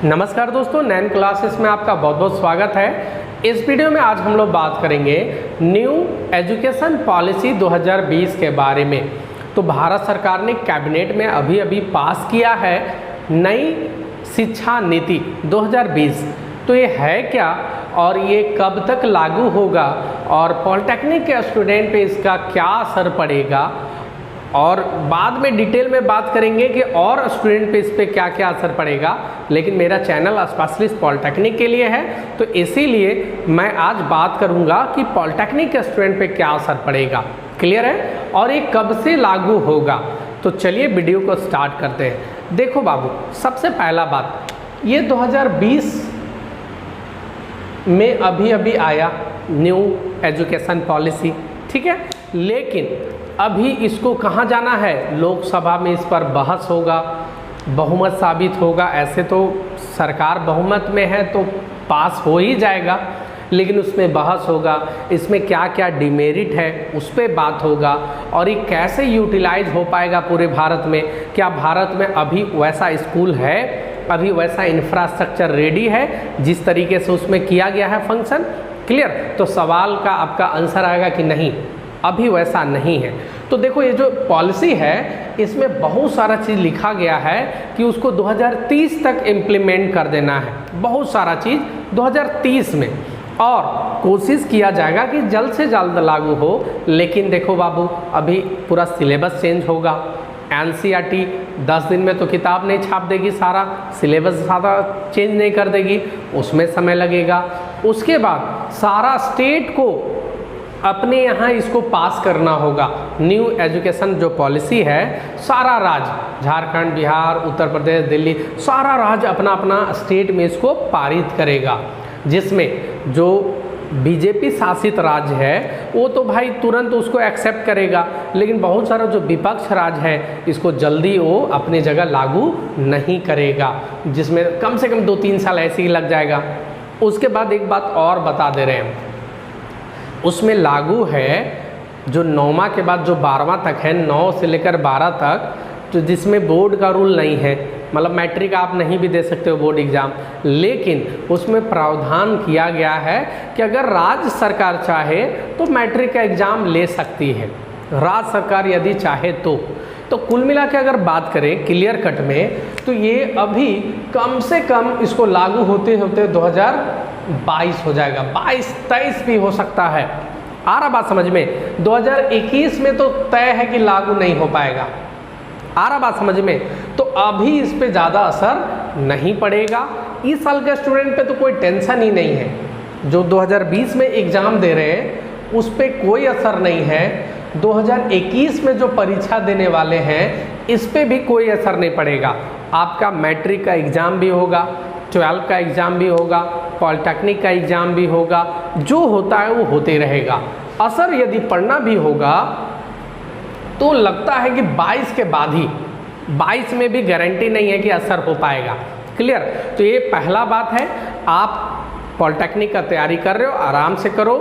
नमस्कार दोस्तों, नैन क्लासेस में आपका बहुत बहुत स्वागत है। इस वीडियो में आज हम लोग बात करेंगे न्यू एजुकेशन पॉलिसी 2020 के बारे में। तो भारत सरकार ने कैबिनेट में अभी पास किया है नई शिक्षा नीति 2020। तो ये है क्या और ये कब तक लागू होगा और पॉलिटेक्निक के स्टूडेंट पे इसका क्या असर पड़ेगा, और बाद में डिटेल में बात करेंगे कि और स्टूडेंट पे इस पर क्या क्या असर पड़ेगा। लेकिन मेरा चैनल स्पेशलिस्ट पॉलिटेक्निक के लिए है, तो इसीलिए मैं आज बात करूंगा कि पॉलिटेक्निक के स्टूडेंट पे क्या असर पड़ेगा। क्लियर है? और ये कब से लागू होगा। तो चलिए वीडियो को स्टार्ट करते हैं। देखो बाबू, सबसे पहला बात, ये 2020 में अभी आया न्यू एजुकेशन पॉलिसी, ठीक है। लेकिन अभी इसको कहाँ जाना है, लोकसभा में इस पर बहस होगा, बहुमत साबित होगा। ऐसे तो सरकार बहुमत में है तो पास हो ही जाएगा, लेकिन उसमें बहस होगा, इसमें क्या क्या डिमेरिट है उस पर बात होगा, और ये कैसे यूटिलाइज हो पाएगा पूरे भारत में। क्या भारत में अभी वैसा स्कूल है, अभी वैसा इंफ्रास्ट्रक्चर रेडी है जिस तरीके से उसमें किया गया है फंक्शन। क्लियर? तो सवाल का आपका आंसर आएगा कि नहीं, अभी वैसा नहीं है। तो देखो, ये जो पॉलिसी है इसमें बहुत सारा चीज़ लिखा गया है कि उसको 2030 तक इम्प्लीमेंट कर देना है, बहुत सारा चीज़ 2030 में, और कोशिश किया जाएगा कि जल्द से जल्द लागू हो। लेकिन देखो बाबू, अभी पूरा सिलेबस चेंज होगा। NCERT 10 दिन में तो किताब नहीं छाप देगी, सारा सिलेबस ज़्यादा चेंज नहीं कर देगी, उसमें समय लगेगा। उसके बाद सारा स्टेट को अपने यहाँ इसको पास करना होगा। न्यू एजुकेशन जो पॉलिसी है, सारा राज्य, झारखंड, बिहार, उत्तर प्रदेश, दिल्ली, सारा राज्य अपना अपना स्टेट में इसको पारित करेगा। जिसमें जो बीजेपी शासित राज्य है वो तो भाई तुरंत उसको एक्सेप्ट करेगा, लेकिन बहुत सारा जो विपक्ष राज्य है इसको जल्दी वो अपनी जगह लागू नहीं करेगा, जिसमें कम से कम 2-3 साल ऐसे ही लग जाएगा। उसके बाद एक बात और बता दे रहे हैं, उसमें लागू है जो 9वां के बाद जो 12वां तक है, 9 से लेकर 12 तक, तो जिसमें बोर्ड का रूल नहीं है, मतलब मैट्रिक आप नहीं भी दे सकते हो बोर्ड एग्ज़ाम, लेकिन उसमें प्रावधान किया गया है कि अगर राज्य सरकार चाहे तो मैट्रिक का एग्ज़ाम ले सकती है, राज्य सरकार यदि चाहे तो कुल मिला के अगर बात करें क्लियर कट में, तो ये अभी कम से कम इसको लागू होते होते 2022 हो जाएगा, 22-23 भी हो सकता है। आ रहा बात समझ में? 2021 में तो तय है कि लागू नहीं हो पाएगा। आ रहा बात समझ में? तो अभी इस पे ज़्यादा असर नहीं पड़ेगा। इस साल के स्टूडेंट पे तो कोई टेंशन ही नहीं है। जो 2020 में एग्ज़ाम दे रहे हैं उस पर कोई असर नहीं है। 2021 में जो परीक्षा देने वाले हैं इस पे भी कोई असर नहीं पड़ेगा। आपका मैट्रिक का एग्ज़ाम भी होगा, 12 का एग्ज़ाम भी होगा, पॉलिटेक्निक का एग्ज़ाम भी होगा, जो होता है वो होते रहेगा। असर यदि पढ़ना भी होगा तो लगता है कि 22 के बाद ही, 22 में भी गारंटी नहीं है कि असर हो पाएगा। क्लियर? तो ये पहला बात है। आप पॉलिटेक्निक का तैयारी कर रहे हो, आराम से करो।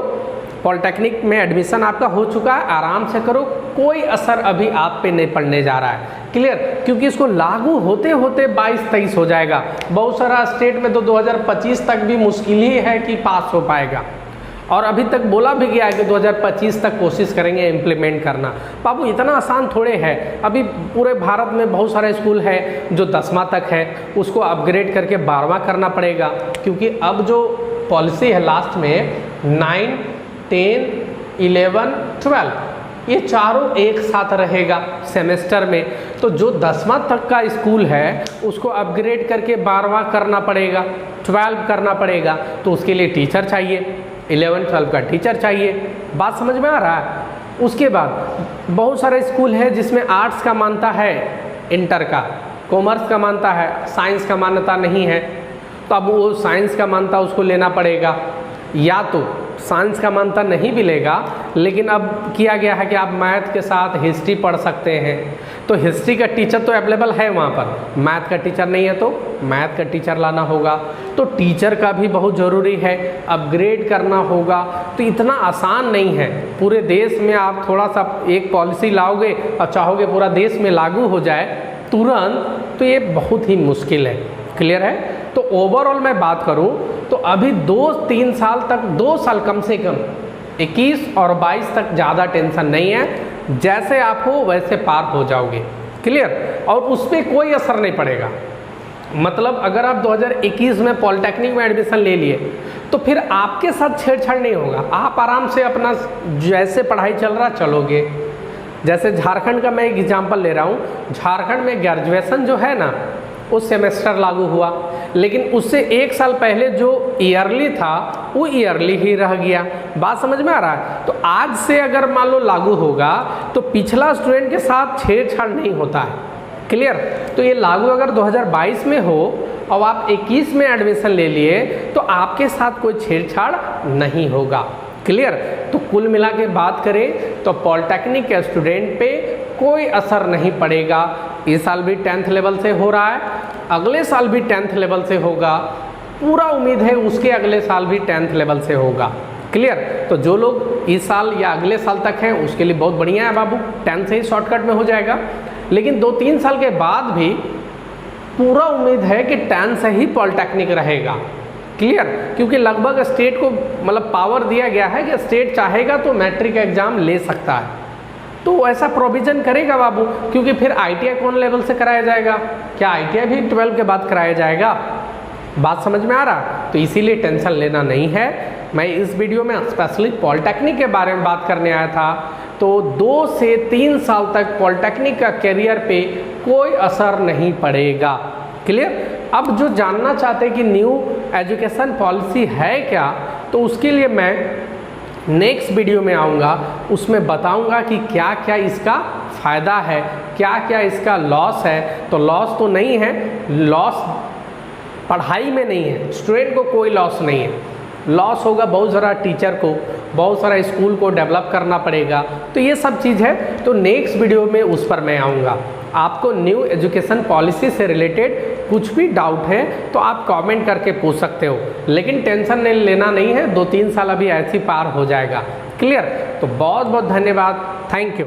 पॉलिटेक्निक में एडमिशन आपका हो चुका है, आराम से करो, कोई असर अभी आप पे नहीं पड़ने जा रहा है। क्लियर? क्योंकि इसको लागू होते होते 22-23 हो जाएगा। बहुत सारा स्टेट में तो 2025 तक भी मुश्किल ही है कि पास हो पाएगा, और अभी तक बोला भी गया है कि 2025 तक कोशिश करेंगे इम्प्लीमेंट करना। बाबू, इतना आसान थोड़े है। अभी पूरे भारत में बहुत सारे स्कूल है जो 10वां तक है, उसको अपग्रेड करके 12वां करना पड़ेगा, क्योंकि अब जो पॉलिसी है लास्ट में 9, 10, 11, 12 ये चारों एक साथ रहेगा सेमेस्टर में। तो जो 10वां तक का स्कूल है उसको अपग्रेड करके 12वां करना पड़ेगा, 12 करना पड़ेगा। तो उसके लिए टीचर चाहिए, 11-12 का टीचर चाहिए। बात समझ में आ रहा है? उसके बाद बहुत सारे स्कूल है जिसमें आर्ट्स का मानता है, इंटर का, कॉमर्स का मानता है, साइंस का मान्यता नहीं है। तो अब वो साइंस का मानता उसको लेना पड़ेगा, या तो साइंस का मानता नहीं भी लेगा, लेकिन अब किया गया है कि आप मैथ के साथ हिस्ट्री पढ़ सकते हैं। तो हिस्ट्री का टीचर तो अवेलेबल है वहाँ पर, मैथ का टीचर नहीं है तो मैथ का टीचर लाना होगा। तो टीचर का भी बहुत ज़रूरी है, अपग्रेड करना होगा। तो इतना आसान नहीं है। पूरे देश में आप थोड़ा सा एक पॉलिसी लाओगे और चाहोगे पूरा देश में लागू हो जाए तुरंत, तो ये बहुत ही मुश्किल है। क्लियर है? तो ओवरऑल मैं बात करूं तो अभी 2-3 साल तक, 2 साल कम से कम 21 और 22 तक ज़्यादा टेंशन नहीं है, जैसे आप हो वैसे पार हो जाओगे। क्लियर? और उस पर कोई असर नहीं पड़ेगा। मतलब अगर आप 2021 में पॉलिटेक्निक में एडमिशन ले लिए तो फिर आपके साथ छेड़छाड़ नहीं होगा, आप आराम से अपना जैसे पढ़ाई चल रहा चलोगे। जैसे झारखंड का मैं एक एग्जांपल ले रहा हूँ, झारखंड में ग्रेजुएशन जो है ना वो सेमेस्टर लागू हुआ, लेकिन उससे 1 साल पहले जो ईयरली था वो ईयरली ही रह गया। बात समझ में आ रहा है? तो आज से अगर मान लो लागू होगा तो पिछला स्टूडेंट के साथ छेड़छाड़ नहीं होता है। क्लियर? तो ये लागू अगर 2022 में हो और आप 21 में एडमिशन ले लिए तो आपके साथ कोई छेड़छाड़ नहीं होगा। क्लियर? तो कुल मिला के बात करें तो पॉलिटेक्निक के स्टूडेंट पे कोई असर नहीं पड़ेगा। इस साल भी 10th लेवल से हो रहा है, अगले साल भी 10th लेवल से होगा, पूरा उम्मीद है उसके अगले साल भी 10th लेवल से होगा। क्लियर? तो जो लोग इस साल या अगले साल तक हैं उसके लिए बहुत बढ़िया है बाबू, 10th से ही शॉर्टकट में हो जाएगा। लेकिन 2-3 साल के बाद भी पूरा उम्मीद है कि 10th से ही पॉलिटेक्निक रहेगा। क्लियर? क्योंकि लगभग स्टेट को मतलब पावर दिया गया है कि स्टेट चाहेगा तो मैट्रिक एग्जाम ले सकता है, तो ऐसा प्रोविज़न करेगा बाबू। क्योंकि फिर ITI कौन लेवल से कराया जाएगा? क्या ITI भी 12 के बाद कराया जाएगा? बात समझ में आ रहा? तो इसीलिए टेंशन लेना नहीं है। मैं इस वीडियो में स्पेशली पॉलिटेक्निक के बारे में बात करने आया था। तो 2 से 3 साल तक पॉलिटेक्निक का करियर पे कोई असर नहीं पड़ेगा। क्लियर? अब जो जानना चाहते हैं कि न्यू एजुकेशन पॉलिसी है क्या, तो उसके लिए मैं नेक्स्ट वीडियो में आऊँगा, उसमें बताऊँगा कि क्या क्या इसका फ़ायदा है, क्या क्या इसका लॉस है। तो लॉस तो नहीं है, लॉस पढ़ाई में नहीं है, स्टूडेंट को कोई लॉस नहीं है। लॉस होगा बहुत सारा टीचर को, बहुत सारा स्कूल को डेवलप करना पड़ेगा। तो ये सब चीज़ है, तो नेक्स्ट वीडियो में उस पर मैं आऊँगा। आपको न्यू एजुकेशन पॉलिसी से रिलेटेड कुछ भी डाउट है तो आप कमेंट करके पूछ सकते हो, लेकिन टेंशन लेना नहीं है, 2-3 साल अभी ऐसे ही पार हो जाएगा। क्लियर? तो बहुत बहुत धन्यवाद, थैंक यू।